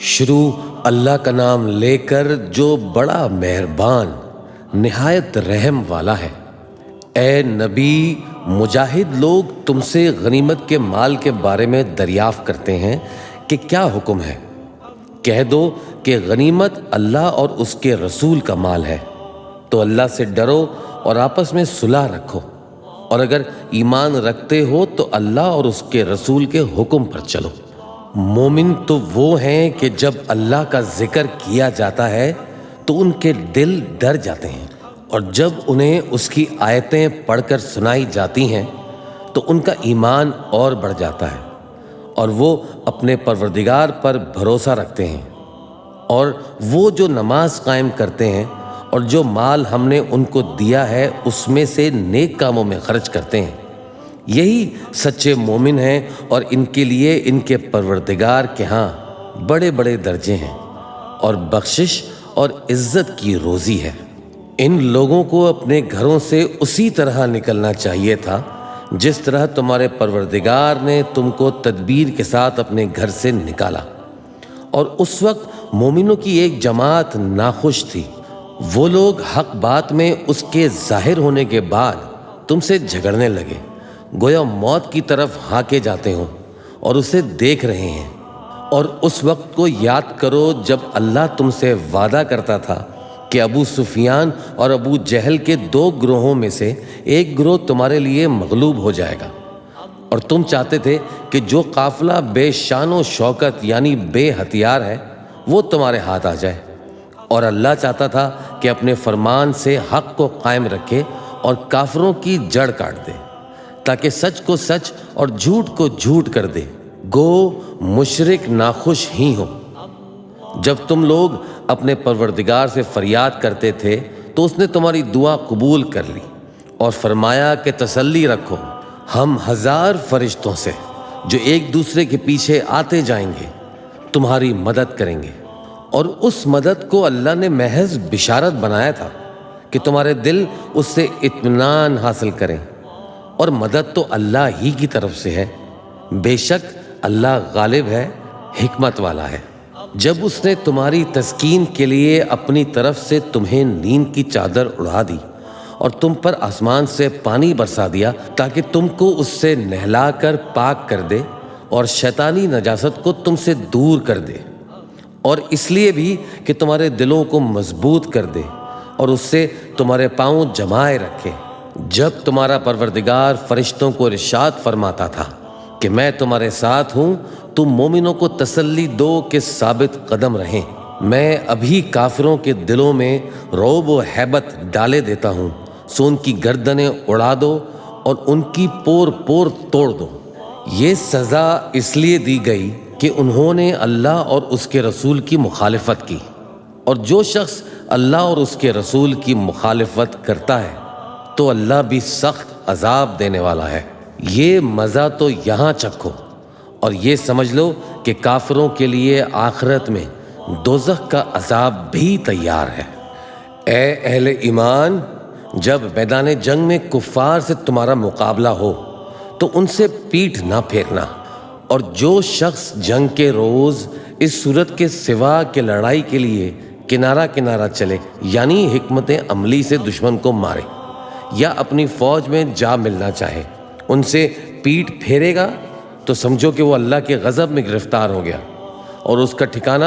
شروع اللہ کا نام لے کر جو بڑا مہربان نہایت رحم والا ہے۔ اے نبی، مجاہد لوگ تم سے غنیمت کے مال کے بارے میں دریافت کرتے ہیں کہ کیا حکم ہے۔ کہہ دو کہ غنیمت اللہ اور اس کے رسول کا مال ہے، تو اللہ سے ڈرو اور آپس میں صلح رکھو، اور اگر ایمان رکھتے ہو تو اللہ اور اس کے رسول کے حکم پر چلو۔ مومن تو وہ ہیں کہ جب اللہ کا ذکر کیا جاتا ہے تو ان کے دل ڈر جاتے ہیں، اور جب انہیں اس کی آیتیں پڑھ کر سنائی جاتی ہیں تو ان کا ایمان اور بڑھ جاتا ہے، اور وہ اپنے پروردگار پر بھروسہ رکھتے ہیں، اور وہ جو نماز قائم کرتے ہیں اور جو مال ہم نے ان کو دیا ہے اس میں سے نیک کاموں میں خرچ کرتے ہیں، یہی سچے مومن ہیں، اور ان کے لیے ان کے پروردگار کے ہاں بڑے بڑے درجے ہیں اور بخشش اور عزت کی روزی ہے۔ ان لوگوں کو اپنے گھروں سے اسی طرح نکلنا چاہیے تھا جس طرح تمہارے پروردگار نے تم کو تدبیر کے ساتھ اپنے گھر سے نکالا، اور اس وقت مومنوں کی ایک جماعت ناخوش تھی۔ وہ لوگ حق بات میں اس کے ظاہر ہونے کے بعد تم سے جھگڑنے لگے، گویا موت کی طرف ہانکے جاتے ہوں اور اسے دیکھ رہے ہیں۔ اور اس وقت کو یاد کرو جب اللہ تم سے وعدہ کرتا تھا کہ ابو سفیان اور ابو جہل کے 2 گروہوں میں سے ایک گروہ تمہارے لیے مغلوب ہو جائے گا، اور تم چاہتے تھے کہ جو قافلہ بے شان و شوکت یعنی بے ہتھیار ہے وہ تمہارے ہاتھ آ جائے، اور اللہ چاہتا تھا کہ اپنے فرمان سے حق کو قائم رکھے اور کافروں کی جڑ کاٹ دے، تاکہ سچ کو سچ اور جھوٹ کو جھوٹ کر دے۔ گو مشرک ناخوش ہی ہو۔ جب تم لوگ اپنے پروردگار سے فریاد کرتے تھے تو اس نے تمہاری دعا قبول کر لی اور فرمایا کہ تسلی رکھو، ہم 1000 فرشتوں سے جو ایک دوسرے کے پیچھے آتے جائیں گے تمہاری مدد کریں گے، اور اس مدد کو اللہ نے محض بشارت بنایا تھا کہ تمہارے دل اس سے اطمینان حاصل کریں، اور مدد تو اللہ ہی کی طرف سے ہے۔ بے شک اللہ غالب ہے، حکمت والا ہے۔ جب اس نے تمہاری تسکین کے لیے اپنی طرف سے تمہیں نیند کی چادر اڑا دی اور تم پر آسمان سے پانی برسا دیا تاکہ تم کو اس سے نہلا کر پاک کر دے اور شیطانی نجاست کو تم سے دور کر دے، اور اس لیے بھی کہ تمہارے دلوں کو مضبوط کر دے اور اس سے تمہارے پاؤں جمائے رکھے، جب تمہارا پروردگار فرشتوں کو ارشاد فرماتا تھا کہ میں تمہارے ساتھ ہوں، تم مومنوں کو تسلی دو کہ ثابت قدم رہیں۔ میں ابھی کافروں کے دلوں میں رعب و ہیبت ڈالے دیتا ہوں، سو ان کی گردنیں اڑا دو اور ان کی پور پور توڑ دو۔ یہ سزا اس لیے دی گئی کہ انہوں نے اللہ اور اس کے رسول کی مخالفت کی، اور جو شخص اللہ اور اس کے رسول کی مخالفت کرتا ہے تو اللہ بھی سخت عذاب دینے والا ہے۔ یہ مزہ تو یہاں چکھو، اور یہ سمجھ لو کہ کافروں کے لیے آخرت میں دوزخ کا عذاب بھی تیار ہے۔ اے اہل ایمان، جب میدان جنگ میں کفار سے تمہارا مقابلہ ہو تو ان سے پیٹھ نہ پھیرنا، اور جو شخص جنگ کے روز اس صورت کے سوا کہ لڑائی کے لیے کنارہ کنارہ چلے یعنی حکمت عملی سے دشمن کو مارے یا اپنی فوج میں جا ملنا چاہے، ان سے پیٹھ پھیرے گا تو سمجھو کہ وہ اللہ کے غضب میں گرفتار ہو گیا، اور اس کا ٹھکانہ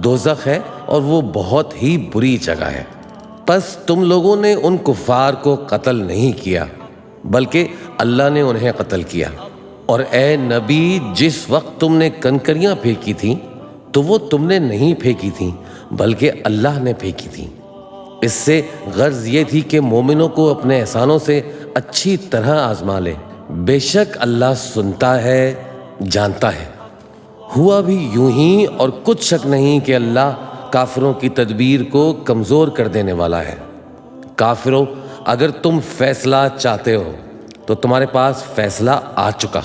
دوزخ ہے، اور وہ بہت ہی بری جگہ ہے۔ پس تم لوگوں نے ان کفار کو قتل نہیں کیا بلکہ اللہ نے انہیں قتل کیا، اور اے نبی، جس وقت تم نے کنکریاں پھینکی تھیں تو وہ تم نے نہیں پھینکی تھیں بلکہ اللہ نے پھینکی تھیں۔ اس سے غرض یہ تھی کہ مومنوں کو اپنے احسانوں سے اچھی طرح آزما لے۔ بے شک اللہ سنتا ہے، جانتا ہے۔ ہوا بھی یوں ہی، اور کچھ شک نہیں کہ اللہ کافروں کی تدبیر کو کمزور کر دینے والا ہے۔ کافروں، اگر تم فیصلہ چاہتے ہو تو تمہارے پاس فیصلہ آ چکا،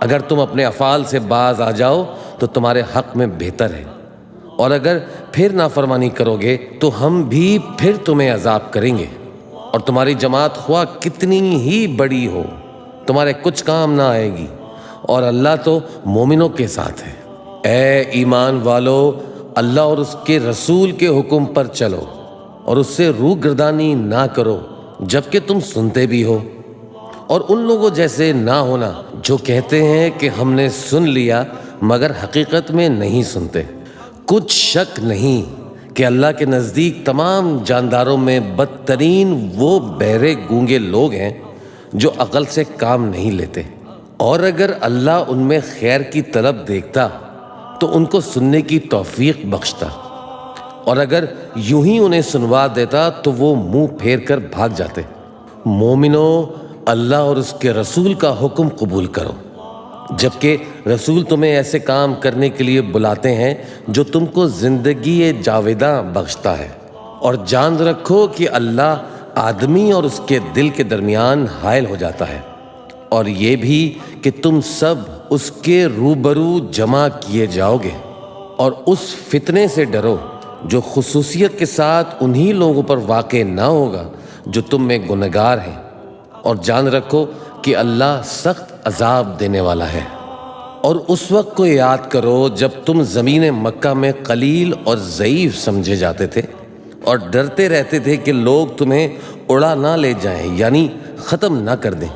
اگر تم اپنے افعال سے باز آ جاؤ تو تمہارے حق میں بہتر ہے، اور اگر پھر نافرمانی کرو گے تو ہم بھی پھر تمہیں عذاب کریں گے، اور تمہاری جماعت خواہ کتنی ہی بڑی ہو تمہارے کچھ کام نہ آئے گی، اور اللہ تو مومنوں کے ساتھ ہے۔ اے ایمان والو، اللہ اور اس کے رسول کے حکم پر چلو اور اس سے روگردانی نہ کرو جبکہ تم سنتے بھی ہو، اور ان لوگوں جیسے نہ ہونا جو کہتے ہیں کہ ہم نے سن لیا مگر حقیقت میں نہیں سنتے۔ کچھ شک نہیں کہ اللہ کے نزدیک تمام جانداروں میں بدترین وہ بہرے گونگے لوگ ہیں جو عقل سے کام نہیں لیتے، اور اگر اللہ ان میں خیر کی طلب دیکھتا تو ان کو سننے کی توفیق بخشتا، اور اگر یوں ہی انہیں سنوا دیتا تو وہ منہ پھیر کر بھاگ جاتے۔ مومنو، اللہ اور اس کے رسول کا حکم قبول کرو، جبکہ رسول تمہیں ایسے کام کرنے کے لیے بلاتے ہیں جو تم کو زندگی جاویداں بخشتا ہے، اور جان رکھو کہ اللہ آدمی اور اس کے دل کے درمیان حائل ہو جاتا ہے، اور یہ بھی کہ تم سب اس کے روبرو جمع کیے جاؤ گے، اور اس فتنے سے ڈرو جو خصوصیت کے ساتھ انہی لوگوں پر واقع نہ ہوگا جو تم میں گنہگار ہیں، اور جان رکھو کہ اللہ سخت عذاب دینے والا ہے۔ اور اس وقت کو یاد کرو جب تم زمین مکہ میں قلیل اور ضعیف سمجھے جاتے تھے اور ڈرتے رہتے تھے کہ لوگ تمہیں اڑا نہ لے جائیں، یعنی ختم نہ کر دیں،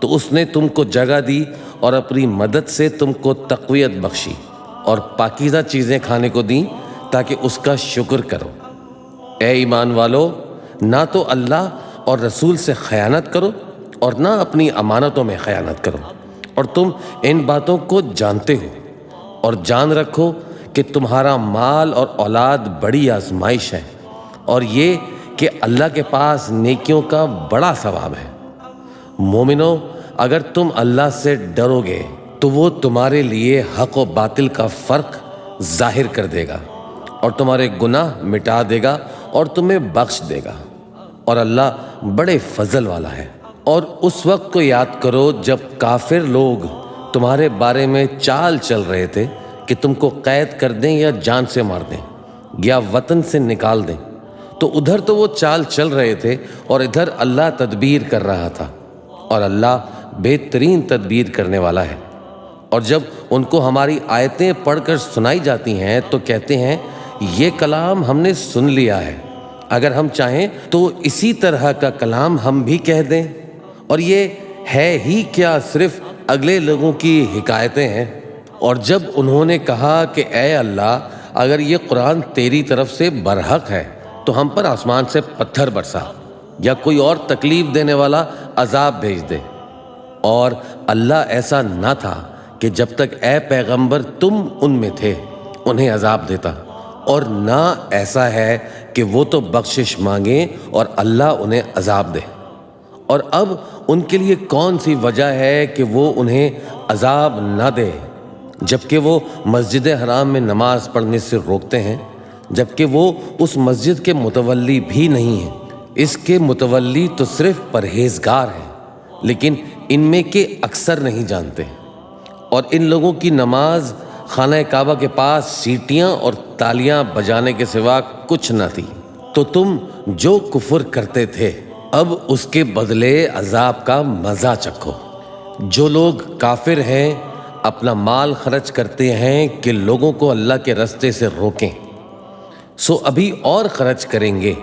تو اس نے تم کو جگہ دی اور اپنی مدد سے تم کو تقویت بخشی اور پاکیزہ چیزیں کھانے کو دیں تاکہ اس کا شکر کرو۔ اے ایمان والو، نہ تو اللہ اور رسول سے خیانت کرو اور نہ اپنی امانتوں میں خیانت کرو، اور تم ان باتوں کو جانتے ہو، اور جان رکھو کہ تمہارا مال اور اولاد بڑی آزمائش ہے، اور یہ کہ اللہ کے پاس نیکیوں کا بڑا ثواب ہے۔ مومنو، اگر تم اللہ سے ڈرو گے تو وہ تمہارے لیے حق و باطل کا فرق ظاہر کر دے گا اور تمہارے گناہ مٹا دے گا اور تمہیں بخش دے گا، اور اللہ بڑے فضل والا ہے۔ اور اس وقت کو یاد کرو جب کافر لوگ تمہارے بارے میں چال چل رہے تھے کہ تم کو قید کر دیں یا جان سے مار دیں یا وطن سے نکال دیں، تو ادھر تو وہ چال چل رہے تھے اور ادھر اللہ تدبیر کر رہا تھا، اور اللہ بہترین تدبیر کرنے والا ہے۔ اور جب ان کو ہماری آیتیں پڑھ کر سنائی جاتی ہیں تو کہتے ہیں یہ کلام ہم نے سن لیا ہے، اگر ہم چاہیں تو اسی طرح کا کلام ہم بھی کہہ دیں، اور یہ ہے ہی کیا صرف اگلے لوگوں کی حکایتیں ہیں۔ اور جب انہوں نے کہا کہ اے اللہ، اگر یہ قرآن تیری طرف سے برحق ہے تو ہم پر آسمان سے پتھر برسا یا کوئی اور تکلیف دینے والا عذاب بھیج دے، اور اللہ ایسا نہ تھا کہ جب تک اے پیغمبر تم ان میں تھے انہیں عذاب دیتا، اور نہ ایسا ہے کہ وہ تو بخشش مانگیں اور اللہ انہیں عذاب دے۔ اور اب ان کے لیے کون سی وجہ ہے کہ وہ انہیں عذاب نہ دے، جبکہ وہ مسجد حرام میں نماز پڑھنے سے روکتے ہیں، جبکہ وہ اس مسجد کے متولی بھی نہیں ہیں۔ اس کے متولی تو صرف پرہیزگار ہیں، لیکن ان میں کے اکثر نہیں جانتے۔ اور ان لوگوں کی نماز خانہ کعبہ کے پاس سیٹیاں اور تالیاں بجانے کے سوا کچھ نہ تھی۔ تو تم جو کفر کرتے تھے اب اس کے بدلے عذاب کا مزہ چکھو۔ جو لوگ کافر ہیں اپنا مال خرچ کرتے ہیں کہ لوگوں کو اللہ کے رستے سے روکیں، سو ابھی اور خرچ کریں گے،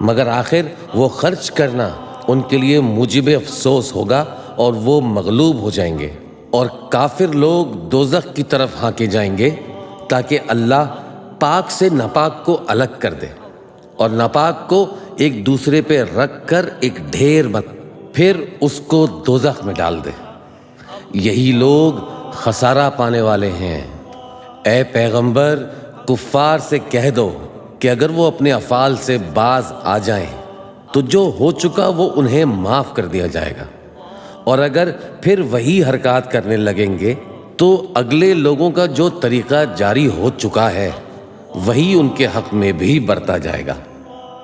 مگر آخر وہ خرچ کرنا ان کے لیے موجب افسوس ہوگا اور وہ مغلوب ہو جائیں گے، اور کافر لوگ دوزخ کی طرف ہانکے جائیں گے تاکہ اللہ پاک سے ناپاک کو الگ کر دے اور ناپاک کو ایک دوسرے پہ رکھ کر ایک ڈھیر پھر اس کو دوزخ میں ڈال دے۔ یہی لوگ خسارہ پانے والے ہیں۔ اے پیغمبر، کفار سے کہہ دو کہ اگر وہ اپنے افعال سے باز آ جائیں تو جو ہو چکا وہ انہیں معاف کر دیا جائے گا، اور اگر پھر وہی حرکات کرنے لگیں گے تو اگلے لوگوں کا جو طریقہ جاری ہو چکا ہے وہی ان کے حق میں بھی برتا جائے گا۔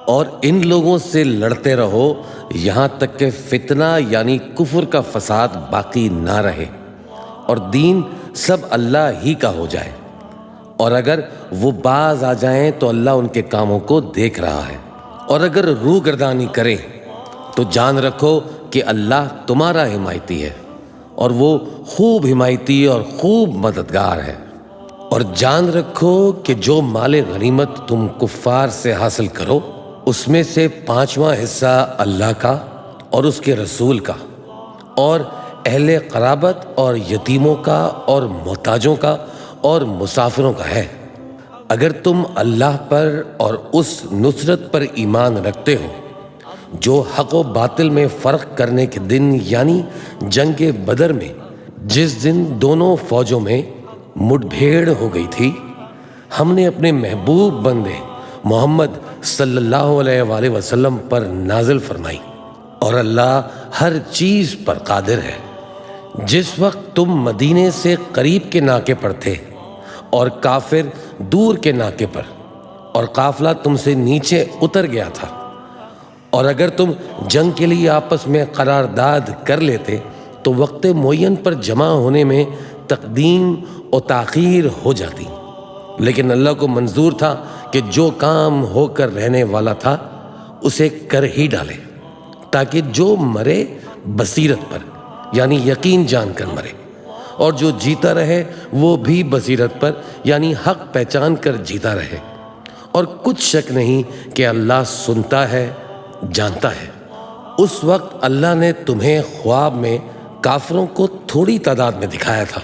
اور ان لوگوں سے لڑتے رہو یہاں تک کہ فتنہ یعنی کفر کا فساد باقی نہ رہے اور دین سب اللہ ہی کا ہو جائے، اور اگر وہ باز آ جائیں تو اللہ ان کے کاموں کو دیکھ رہا ہے، اور اگر روگردانی کریں تو جان رکھو کہ اللہ تمہارا حمایتی ہے، اور وہ خوب حمایتی اور خوب مددگار ہے۔ اور جان رکھو کہ جو مال غنیمت تم کفار سے حاصل کرو اس میں سے 5واں حصہ اللہ کا اور اس کے رسول کا اور اہل قرابت اور یتیموں کا اور محتاجوں کا اور مسافروں کا ہے۔ اگر تم اللہ پر اور اس نصرت پر ایمان رکھتے ہو جو حق و باطل میں فرق کرنے کے دن یعنی جنگ بدر میں جس دن دونوں فوجوں میں مٹ بھیڑ ہو گئی تھی، ہم نے اپنے محبوب بندے محمد صلی اللہ علیہ وآلہ وسلم پر نازل فرمائی، اور اللہ ہر چیز پر قادر ہے۔ جس وقت تم مدینے سے قریب کے ناکے پر تھے اور کافر دور کے ناکے پر، اور قافلہ تم سے نیچے اتر گیا تھا، اور اگر تم جنگ کے لیے آپس میں قرارداد کر لیتے تو وقت معین پر جمع ہونے میں تقدیم و تاخیر ہو جاتی، لیکن اللہ کو منظور تھا کہ جو کام ہو کر رہنے والا تھا اسے کر ہی ڈالے، تاکہ جو مرے بصیرت پر یعنی یقین جان کر مرے، اور جو جیتا رہے وہ بھی بصیرت پر یعنی حق پہچان کر جیتا رہے۔ اور کچھ شک نہیں کہ اللہ سنتا ہے، جانتا ہے۔ اس وقت اللہ نے تمہیں خواب میں کافروں کو تھوڑی تعداد میں دکھایا تھا،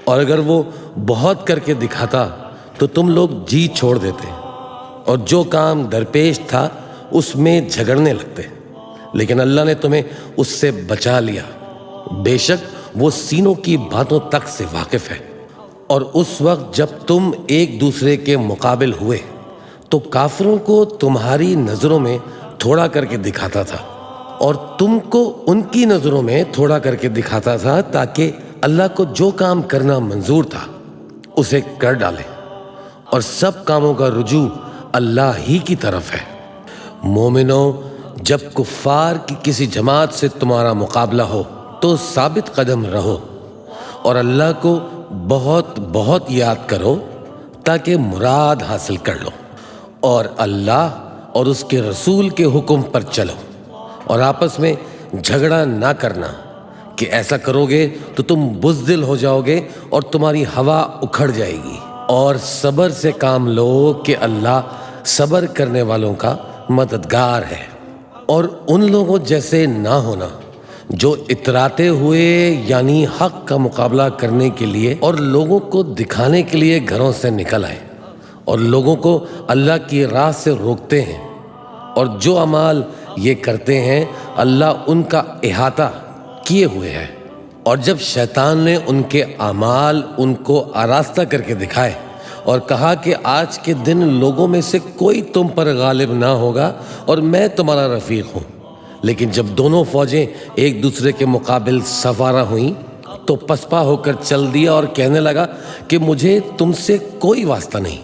اور اگر وہ بہت کر کے دکھاتا تو تم لوگ جی چھوڑ دیتے اور جو کام درپیش تھا اس میں جھگڑنے لگتے، لیکن اللہ نے تمہیں اس سے بچا لیا، بے شک وہ سینوں کی باتوں تک سے واقف ہے۔ اور اس وقت جب تم ایک دوسرے کے مقابل ہوئے تو کافروں کو تمہاری نظروں میں تھوڑا کر کے دکھاتا تھا اور تم کو ان کی نظروں میں تھوڑا کر کے دکھاتا تھا، تاکہ اللہ کو جو کام کرنا منظور تھا اسے کر ڈالے، اور سب کاموں کا رجوع اللہ ہی کی طرف ہے۔ مومنو، جب کفار کی کسی جماعت سے تمہارا مقابلہ ہو تو ثابت قدم رہو اور اللہ کو بہت بہت یاد کرو تاکہ مراد حاصل کر لو، اور اللہ اور اس کے رسول کے حکم پر چلو، اور آپس میں جھگڑا نہ کرنا کہ ایسا کرو گے تو تم بزدل ہو جاؤ گے اور تمہاری ہوا اکھڑ جائے گی، اور صبر سے کام لو کہ اللہ صبر کرنے والوں کا مددگار ہے۔ اور ان لوگوں جیسے نہ ہونا جو اتراتے ہوئے یعنی حق کا مقابلہ کرنے کے لیے اور لوگوں کو دکھانے کے لیے گھروں سے نکل آئے اور لوگوں کو اللہ کی راہ سے روکتے ہیں، اور جو اعمال یہ کرتے ہیں اللہ ان کا احاطہ کیے ہوئے ہے۔ اور جب شیطان نے ان کے اعمال ان کو آراستہ کر کے دکھائے اور کہا کہ آج کے دن لوگوں میں سے کوئی تم پر غالب نہ ہوگا اور میں تمہارا رفیق ہوں، لیکن جب دونوں فوجیں ایک دوسرے کے مقابل سوارا ہوئیں تو پسپا ہو کر چل دیا اور کہنے لگا کہ مجھے تم سے کوئی واسطہ نہیں،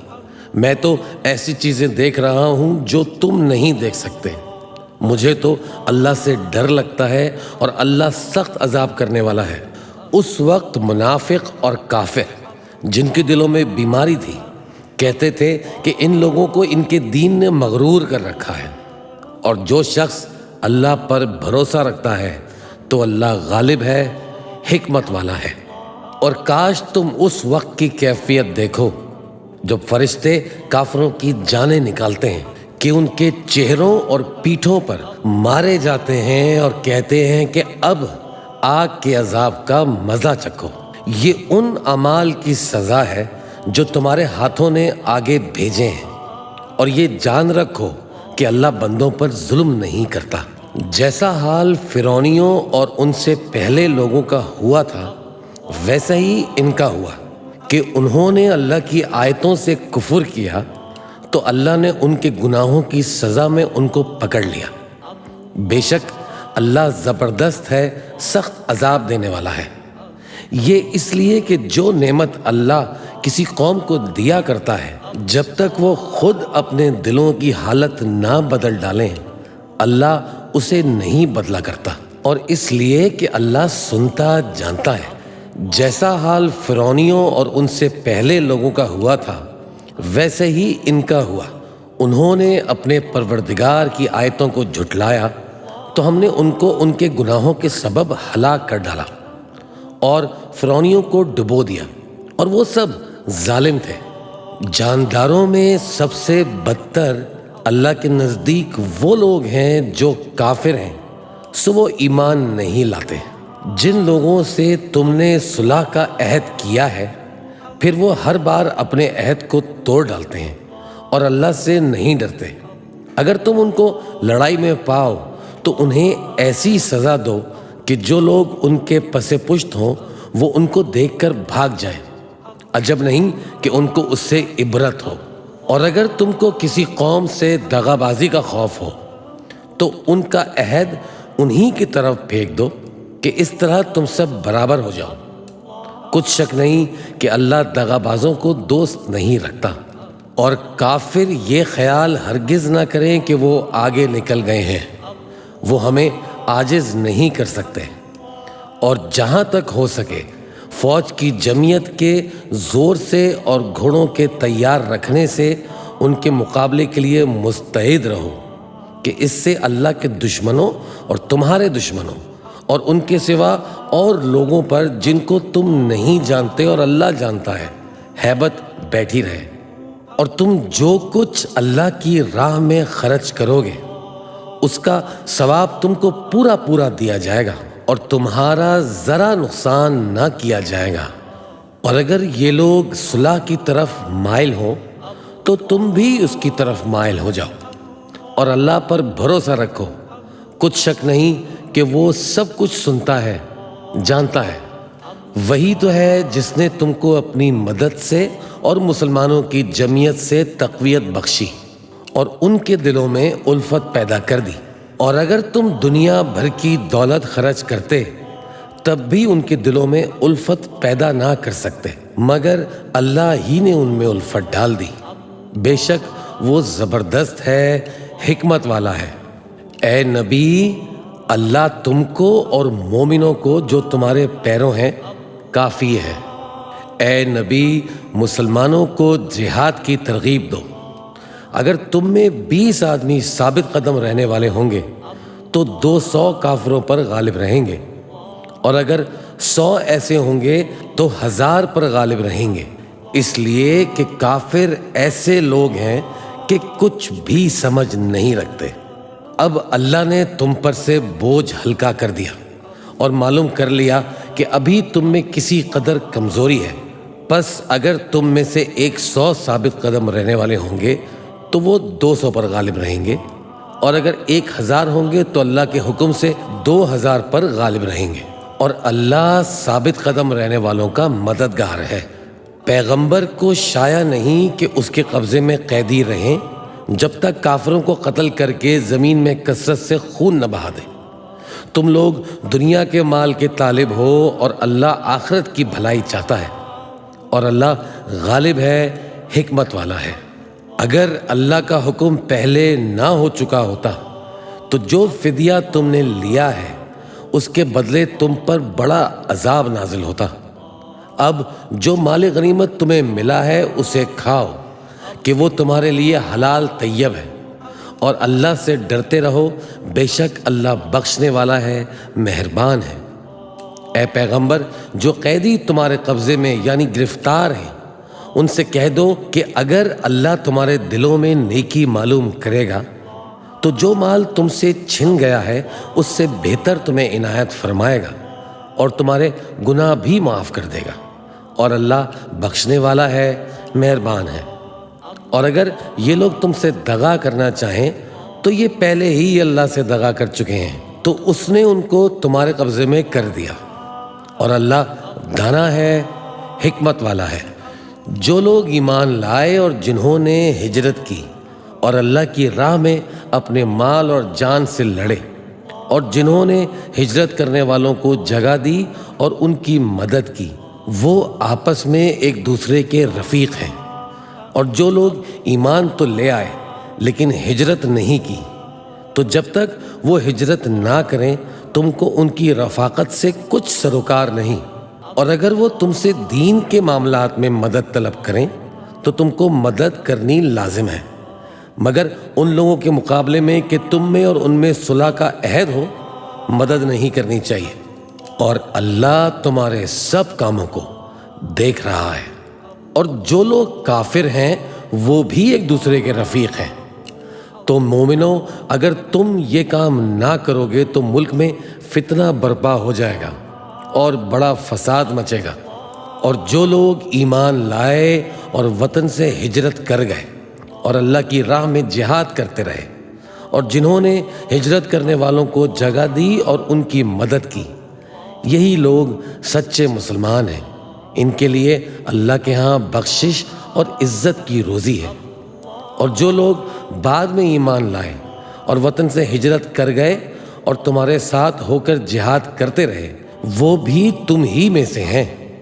میں تو ایسی چیزیں دیکھ رہا ہوں جو تم نہیں دیکھ سکتے۔ مجھے تو اللہ سے ڈر لگتا ہے اور اللہ سخت عذاب کرنے والا ہے۔ اس وقت منافق اور کافر جن کے دلوں میں بیماری تھی کہتے تھے کہ ان لوگوں کو ان کے دین نے مغرور کر رکھا ہے، اور جو شخص اللہ پر بھروسہ رکھتا ہے تو اللہ غالب ہے، حکمت والا ہے۔ اور کاش تم اس وقت کی کیفیت دیکھو جب فرشتے کافروں کی جانیں نکالتے ہیں کہ ان کے چہروں اور پیٹھوں پر مارے جاتے ہیں اور کہتے ہیں کہ اب آگ کے عذاب کا مزہ چکھو۔ یہ ان اعمال کی سزا ہے جو تمہارے ہاتھوں نے آگے بھیجے ہیں، اور یہ جان رکھو کہ اللہ بندوں پر ظلم نہیں کرتا۔ جیسا حال فرعونیوں اور ان سے پہلے لوگوں کا ہوا تھا ویسا ہی ان کا ہوا کہ انہوں نے اللہ کی آیتوں سے کفر کیا تو اللہ نے ان کے گناہوں کی سزا میں ان کو پکڑ لیا۔ بے شک اللہ زبردست ہے، سخت عذاب دینے والا ہے۔ یہ اس لیے کہ جو نعمت اللہ کسی قوم کو دیا کرتا ہے جب تک وہ خود اپنے دلوں کی حالت نہ بدل ڈالیں اللہ اسے نہیں بدلا کرتا، اور اس لیے کہ اللہ سنتا جانتا ہے۔ جیسا حال فرعونیوں اور ان سے پہلے لوگوں کا ہوا تھا ویسے ہی ان کا ہوا۔ انہوں نے اپنے پروردگار کی آیتوں کو جھٹلایا تو ہم نے ان کو ان کے گناہوں کے سبب ہلاک کر ڈالا اور فرعونیوں کو ڈبو دیا، اور وہ سب ظالم تھے۔ جانداروں میں سب سے بدتر اللہ کے نزدیک وہ لوگ ہیں جو کافر ہیں، سو وہ ایمان نہیں لاتے۔ جن لوگوں سے تم نے صلح کا عہد کیا ہے پھر وہ ہر بار اپنے عہد کو توڑ ڈالتے ہیں اور اللہ سے نہیں ڈرتے۔ اگر تم ان کو لڑائی میں پاؤ تو انہیں ایسی سزا دو کہ جو لوگ ان کے پس پشت ہوں وہ ان کو دیکھ کر بھاگ جائیں۔ عجب نہیں کہ ان کو اس سے عبرت ہو۔ اور اگر تم کو کسی قوم سے دغا بازی کا خوف ہو تو ان کا عہد انہی کی طرف پھینک دو کہ اس طرح تم سب برابر ہو جاؤ۔ کچھ شک نہیں کہ اللہ دغا بازوں کو دوست نہیں رکھتا۔ اور کافر یہ خیال ہرگز نہ کریں کہ وہ آگے نکل گئے ہیں، وہ ہمیں عاجز نہیں کر سکتے۔ اور جہاں تک ہو سکے فوج کی جمعیت کے زور سے اور گھوڑوں کے تیار رکھنے سے ان کے مقابلے کے لیے مستعد رہو، کہ اس سے اللہ کے دشمنوں اور تمہارے دشمنوں اور ان کے سوا اور لوگوں پر جن کو تم نہیں جانتے اور اللہ جانتا ہے ہیبت بیٹھی رہے۔ اور تم جو کچھ اللہ کی راہ میں خرچ کرو گے اس کا ثواب تم کو پورا پورا دیا جائے گا اور تمہارا ذرا نقصان نہ کیا جائے گا۔ اور اگر یہ لوگ صلح کی طرف مائل ہوں تو تم بھی اس کی طرف مائل ہو جاؤ اور اللہ پر بھروسہ رکھو۔ کچھ شک نہیں کہ وہ سب کچھ سنتا ہے، جانتا ہے۔ وہی تو ہے جس نے تم کو اپنی مدد سے اور مسلمانوں کی جمعیت سے تقویت بخشی اور ان کے دلوں میں الفت پیدا کر دی۔ اور اگر تم دنیا بھر کی دولت خرچ کرتے تب بھی ان کے دلوں میں الفت پیدا نہ کر سکتے، مگر اللہ ہی نے ان میں الفت ڈال دی۔ بے شک وہ زبردست ہے، حکمت والا ہے۔ اے نبی، اللہ تم کو اور مومنوں کو جو تمہارے پیروں ہیں کافی ہے۔ اے نبی، مسلمانوں کو جہاد کی ترغیب دو۔ اگر تم میں 20 آدمی ثابت قدم رہنے والے ہوں گے تو 200 کافروں پر غالب رہیں گے، اور اگر 100 ایسے ہوں گے تو 1000 پر غالب رہیں گے، اس لیے کہ کافر ایسے لوگ ہیں کہ کچھ بھی سمجھ نہیں رکھتے۔ اب اللہ نے تم پر سے بوجھ ہلکا کر دیا اور معلوم کر لیا کہ ابھی تم میں کسی قدر کمزوری ہے، پس اگر تم میں سے 100 ثابت قدم رہنے والے ہوں گے تو وہ 200 پر غالب رہیں گے، اور اگر 1000 ہوں گے تو اللہ کے حکم سے 2000 پر غالب رہیں گے، اور اللہ ثابت قدم رہنے والوں کا مددگار ہے۔ پیغمبر کو شایع نہیں کہ اس کے قبضے میں قیدی رہیں جب تک کافروں کو قتل کر کے زمین میں کثرت سے خون نہ بہا دے۔ تم لوگ دنیا کے مال کے طالب ہو اور اللہ آخرت کی بھلائی چاہتا ہے، اور اللہ غالب ہے، حکمت والا ہے۔ اگر اللہ کا حکم پہلے نہ ہو چکا ہوتا تو جو فدیہ تم نے لیا ہے اس کے بدلے تم پر بڑا عذاب نازل ہوتا۔ اب جو مال غنیمت تمہیں ملا ہے اسے کھاؤ کہ وہ تمہارے لیے حلال طیب ہے، اور اللہ سے ڈرتے رہو، بے شک اللہ بخشنے والا ہے، مہربان ہے۔ اے پیغمبر، جو قیدی تمہارے قبضے میں یعنی گرفتار ہیں ان سے کہہ دو کہ اگر اللہ تمہارے دلوں میں نیکی معلوم کرے گا تو جو مال تم سے چھن گیا ہے اس سے بہتر تمہیں عنایت فرمائے گا اور تمہارے گناہ بھی معاف کر دے گا، اور اللہ بخشنے والا ہے، مہربان ہے۔ اور اگر یہ لوگ تم سے دغا کرنا چاہیں تو یہ پہلے ہی اللہ سے دغا کر چکے ہیں، تو اس نے ان کو تمہارے قبضے میں کر دیا، اور اللہ دانا ہے، حکمت والا ہے۔ جو لوگ ایمان لائے اور جنہوں نے ہجرت کی اور اللہ کی راہ میں اپنے مال اور جان سے لڑے، اور جنہوں نے ہجرت کرنے والوں کو جگہ دی اور ان کی مدد کی، وہ آپس میں ایک دوسرے کے رفیق ہیں۔ اور جو لوگ ایمان تو لے آئے لیکن ہجرت نہیں کی، تو جب تک وہ ہجرت نہ کریں تم کو ان کی رفاقت سے کچھ سروکار نہیں، اور اگر وہ تم سے دین کے معاملات میں مدد طلب کریں تو تم کو مدد کرنی لازم ہے، مگر ان لوگوں کے مقابلے میں کہ تم میں اور ان میں صلح کا عہد ہو مدد نہیں کرنی چاہیے، اور اللہ تمہارے سب کاموں کو دیکھ رہا ہے۔ اور جو لوگ کافر ہیں وہ بھی ایک دوسرے کے رفیق ہیں۔ تو مومنو، اگر تم یہ کام نہ کرو گے تو ملک میں فتنہ برپا ہو جائے گا اور بڑا فساد مچے گا۔ اور جو لوگ ایمان لائے اور وطن سے ہجرت کر گئے اور اللہ کی راہ میں جہاد کرتے رہے، اور جنہوں نے ہجرت کرنے والوں کو جگہ دی اور ان کی مدد کی، یہی لوگ سچے مسلمان ہیں۔ ان کے لیے اللہ کے ہاں بخشش اور عزت کی روزی ہے۔ اور جو لوگ بعد میں ایمان لائے اور وطن سے ہجرت کر گئے اور تمہارے ساتھ ہو کر جہاد کرتے رہے، وہ بھی تم ہی میں سے ہیں۔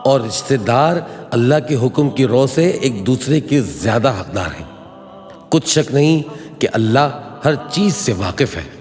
اور رشتہ دار اللہ کے حکم کی رو سے ایک دوسرے کے زیادہ حقدار ہیں۔ کچھ شک نہیں کہ اللہ ہر چیز سے واقف ہے۔